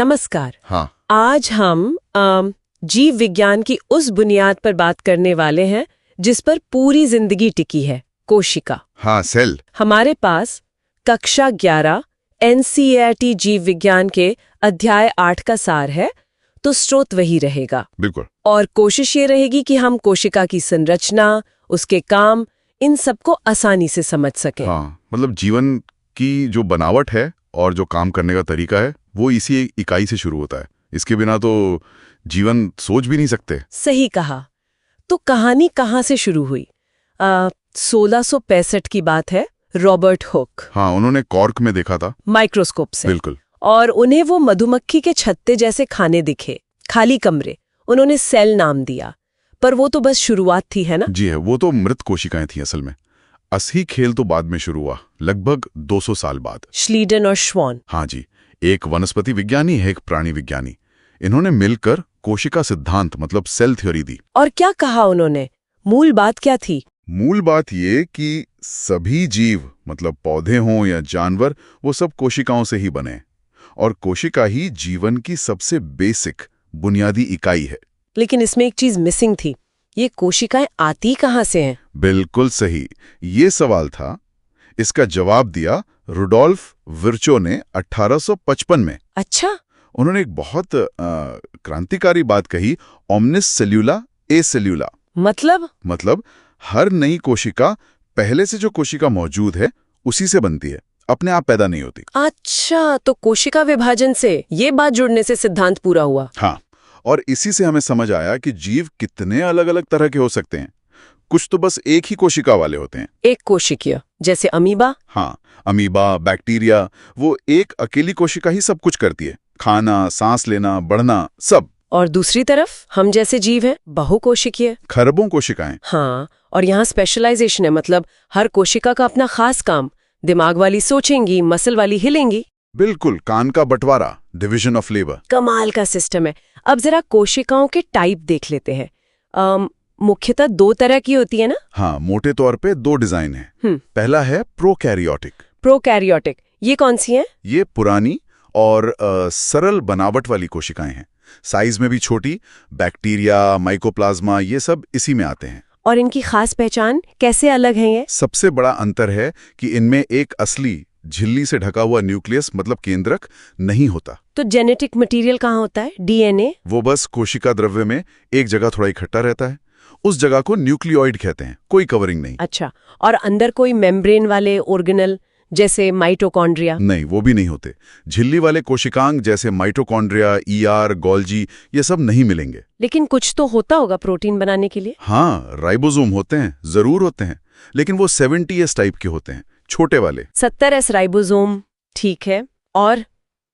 नमस्कार। हाँ। आज हम जीव विज्ञान की उस बुनियाद पर बात करने वाले हैं जिस पर पूरी जिंदगी टिकी है, कोशिका। हाँ, सेल। हमारे पास कक्षा 11 NCERT जीव विज्ञान के अध्याय 8 का सार है, तो स्रोत वही रहेगा। बिल्कुल। और कोशिश ये रहेगी कि हम कोशिका की संरचना, उसके काम, इन सबको आसानी से समझ सकें। हाँ, मतलब जीवन की जो बनावट है और जो काम करने का तरीका है वो इसी एक इकाई से शुरू होता है। इसके बिना तो जीवन सोच भी नहीं सकते। सही कहा। तो कहानी कहाँ से शुरू हुई? 1665 की बात है। Robert Hooke. हाँ, उन्होंने कॉर्क में देखा था। माइक्रोस्कोप से। बिल्कुल। और उन्हें वो मधुमक्खी के छत्ते जैसे खाने दिखे, खाली कमरे। उन्होंने सेल नाम दिया, पर वो तो बस शुरुआत थी, है ना? जी है, वो तो मृत कोशिकाएं थी असल में। असली खेल तो बाद में शुरू हुआ, लगभग 200 साल बाद। श्लीडन और श्वान। हाँ जी, एक वनस्पति विज्ञानी है, एक प्राणी विज्ञानी। इन्होंने मिलकर कोशिका सिद्धांत मतलब सेल थ्योरी दी। और क्या कहा उन्होंने? मूल बात क्या थी? मूल बात ये कि सभी जीव मतलब पौधे हों या जानवर, वो सब कोशिकाओं से ही बने और कोशिका ही जीवन की सबसे बेसिक बुनियादी इकाई है। लेकिन इसमें एक चीज मिसिंग थी। ये कोशिकाएं आती कहाँ से हैं? बिल्कुल सही, ये सवाल था। इसका जवाब दिया रुडोल्फ विर्चो ने 1855 में। अच्छा। उन्होंने एक बहुत क्रांतिकारी बात कही, ओमनिस सेल्यूला ए सेल्यूला। मतलब हर नई कोशिका पहले से जो कोशिका मौजूद है उसी से बनती है, अपने आप पैदा नहीं होती। अच्छा, तो कोशिका विभाजन से ये बात जुड़ने से सिद्धांत पूरा हुआ। हाँ, और इसी से हमें समझ आया कि जीव कितने अलग अलग तरह के हो सकते हैं। कुछ तो बस एक ही कोशिका वाले होते हैं। एक कोशिकीय, जैसे अमीबा। हाँ, अमीबा, बैक्टीरिया, वो एक अकेली कोशिका ही सब कुछ करती है, खाना, सांस लेना, बढ़ना, सब। और दूसरी तरफ हम जैसे जीव हैं, बहुकोशिकीय। खरबों कोशिकाएं। हाँ, और यहाँ स्पेशलाइजेशन है, मतलब हर कोशिका का अपना खास काम। दिमाग वाली सोचेंगी, मसल वाली हिलेंगी। बिल्कुल, कान का बंटवारा, डिवीजन ऑफ लेबर। कमाल का सिस्टम है। अब जरा कोशिकाओं के टाइप देख लेते हैं। मुख्यतः 2 तरह की होती है ना? हाँ, मोटे तौर पे 2 डिजाइन है। पहला है प्रोकैरियोटिक। प्रोकैरियोटिक, ये कौन सी है? ये पुरानी और सरल बनावट वाली कोशिकाएं हैं, साइज में भी छोटी। बैक्टीरिया, माइकोप्लाज्मा, ये सब इसी में आते हैं। और इनकी खास पहचान कैसे अलग है ये? सबसे बड़ा अंतर है कि इनमें एक असली झिल्ली से ढका हुआ न्यूक्लियस मतलब केंद्रक नहीं होता। तो जेनेटिक मटेरियल कहाँ होता है? DNA? वो बस कोशिका द्रव्य में एक जगह थोड़ा इकट्ठा रहता है, उस जगह को न्यूक्लियोइड कहते हैं, कोई कवरिंग नहीं। अच्छा, और अंदर कोई मेम्ब्रेन वाले ऑर्गेनल जैसे माइटोकॉन्ड्रिया? नहीं, वो भी नहीं होते। झिल्ली वाले कोशिकांग जैसे माइटोकॉन्ड्रिया, ER, गोल्जी, ये सब नहीं मिलेंगे। लेकिन कुछ तो होता होगा प्रोटीन बनाने के लिए? हाँ, राइबोसोम होते हैं, जरूर होते हैं, लेकिन वो 70S टाइप के होते हैं, छोटे वाले। 70S राइबोसोम, ठीक है। और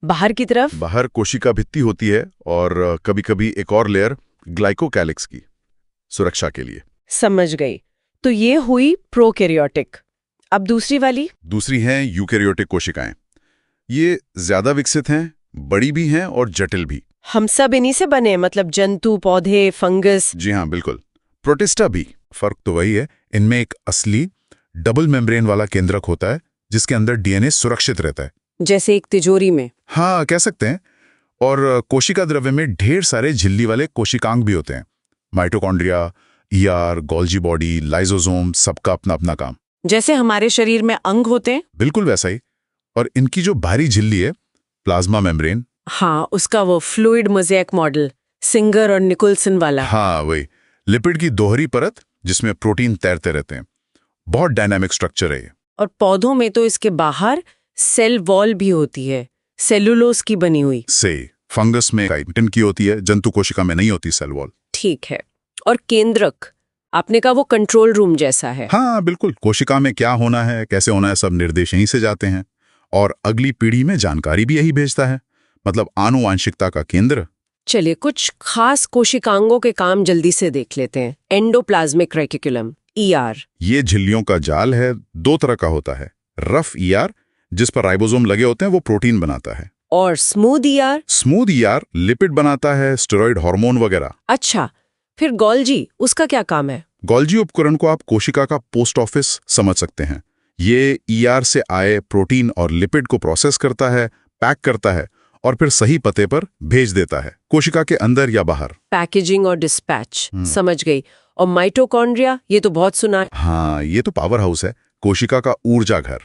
बाहर की तरफ? बाहर कोशिका भित्ति होती है और कभी-कभी एक और लेयर ग्लाइकोकैलिक्स की, सुरक्षा के लिए। समझ गई। तो ये हुई प्रोकैरियोटिक। अब दूसरी वाली? दूसरी हैं यूकैरियोटिक कोशिकाएं। ये ज्यादा विकसित हैं, बड़ी भी हैं और जटिल भी। हम सब इन्हीं से बने, मतलब जंतु, पौधे, फंगस? जी हाँ, बिल्कुल। प्रोटिस्टा भी। फर्क तो वही है, इनमें एक असली डबल मेम्ब्रेन वाला केंद्रक होता है जिसके अंदर DNA सुरक्षित रहता है, जैसे एक तिजोरी में। हाँ, कह सकते हैं। और कोशिका द्रव्य में ढेर सारे झिल्ली वाले कोशिकांग भी होते हैं, mitochondria, ER, Golgi body, lysosome, सबका अपना अपना काम। जैसे हमारे शरीर में अंग होते हैं? बिल्कुल वैसा ही। और इनकी जो बाहरी झिल्ली है, प्लाज्मा मेम्ब्रेन। हाँ, उसका वो फ्लूइड मोज़ेक मॉडल, सिंगर और निकोलसन वाला। हाँ, वही। लिपिड की दोहरी परत जिसमें प्रोटीन तैरते रहते हैं, बहुत डायनामिक स्ट्रक्चर है ये। और पौधों में तो इसके बाहर सेल वॉल भी होती है, सेलुलोज की बनी हुई। फंगस में काइटिन की होती है, जंतु कोशिका में नहीं होती सेल वॉल। ठीक है। और केंद्रक, आपने कहा वो कंट्रोल रूम जैसा है। हाँ, बिल्कुल। कोशिका में क्या होना है, कैसे होना है, सब निर्देश यहीं से जाते हैं और अगली पीढ़ी में जानकारी भी यही भेजता है, मतलब आनुवांशिकता का केंद्र। चलिए कुछ खास कोशिकांगों के काम जल्दी से देख लेते हैं। Endoplasmic reticulum, ER। ये झिल्लियों का जाल है, 2 तरह का होता है। रफ ER जिस पर राइबोसोम लगे होते हैं, वो प्रोटीन बनाता है। और smooth ER? Smooth ER lipid बनाता है, स्टेरॉइड, हार्मोन वगैरह। अच्छा, फिर गोल्जी, उसका क्या काम है? गोल्जी उपकरण को आप कोशिका का पोस्ट ऑफिस समझ सकते हैं। ये ER से आए प्रोटीन और लिपिड को प्रोसेस करता है, पैक करता है और फिर सही पते पर भेज देता है, कोशिका के अंदर या बाहर। पैकेजिंग और डिस्पैच, समझ गई। और माइटोकॉन्ड्रिया, ये तो बहुत सुना है। हाँ, ये तो पावर हाउस है, कोशिका का ऊर्जा घर।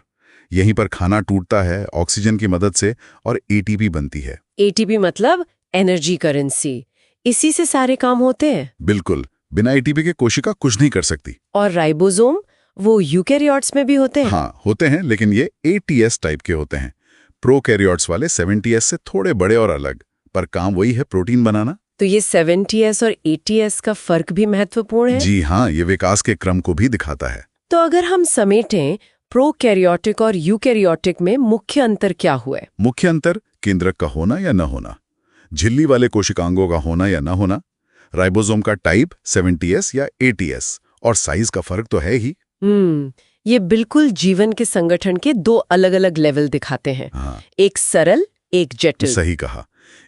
यहीं पर खाना टूटता है ऑक्सीजन की मदद से और एटीपी बनती है। एटीपी मतलब एनर्जी करेंसी। इसी से सारे काम होते हैं। बिल्कुल, बिना एटीपी के कोशिका कुछ नहीं कर सकती। और राइबोसोम, वो यूकेरियोट्स में भी होते हैं? हाँ, होते हैं, लेकिन ये एटीएस टाइप के होते हैं। प्रोकैरियोट्स वाले 70S से थोड़े बड़े और अलग, पर काम वही है, प्रोटीन बनाना। तो ये 70S और 80S का फर्क भी महत्वपूर्ण है? जी हाँ, ये विकास के क्रम को भी दिखाता है। तो अगर हम समेटें, प्रोकैरियोटिक और यूकैरियोटिक में मुख्य अंतर क्या हुआ है? मुख्य अंतर केंद्रक का होना या न होना, झिल्ली वाले कोशिकांगों का होना या न होना, राइबोसोम का टाइप 70S या 80S, और साइज का फर्क तो है ही। ये बिल्कुल जीवन के संगठन के दो अलग-अलग लेवल दिखाते हैं। हाँ, एक सरल, एक जटिल। सही कहा,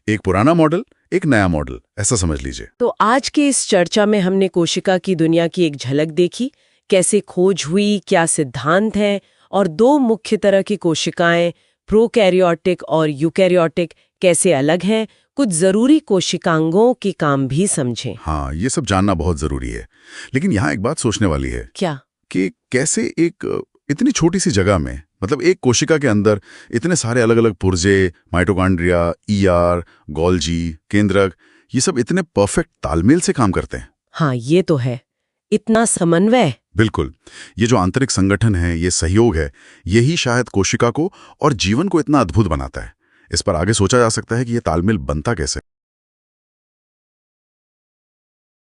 एक पुराना मॉडल, एक नया मॉडल, ऐसा समझ लीजिए। तो आज के इस चर्चा में हमने कोशिका की दुनिया की एक झलक देखी, कैसे खोज हुई, क्या सिद्धांत हैं, और दो मुख्य तरह की कोशिकाएं, प्रोकैरियोटिक और यूकैरियोटिक, कैसे अलग हैं, कुछ जरूरी कोशिकांगों के काम भी समझें। हाँ, ये सब जानना बहुत जरूरी है। लेकिन यहाँ एक बात सोचने वाली है। क्या? कि कैसे एक इतनी छोटी सी जगह में, मतलब एक कोशिका के अंदर इतने सारे अलग अलग पुर्जे, माइटोकॉन्ड्रिया, ईआर, गोल्जी, केंद्रक, ये सब इतने परफेक्ट तालमेल से काम करते हैं। हाँ, ये तो है, इतना समन्वय। बिल्कुल, ये जो आंतरिक संगठन है, ये सहयोग है, यही शायद कोशिका को और जीवन को इतना अद्भुत बनाता है। इस पर आगे सोचा जा सकता है कि ये तालमेल बनता कैसे।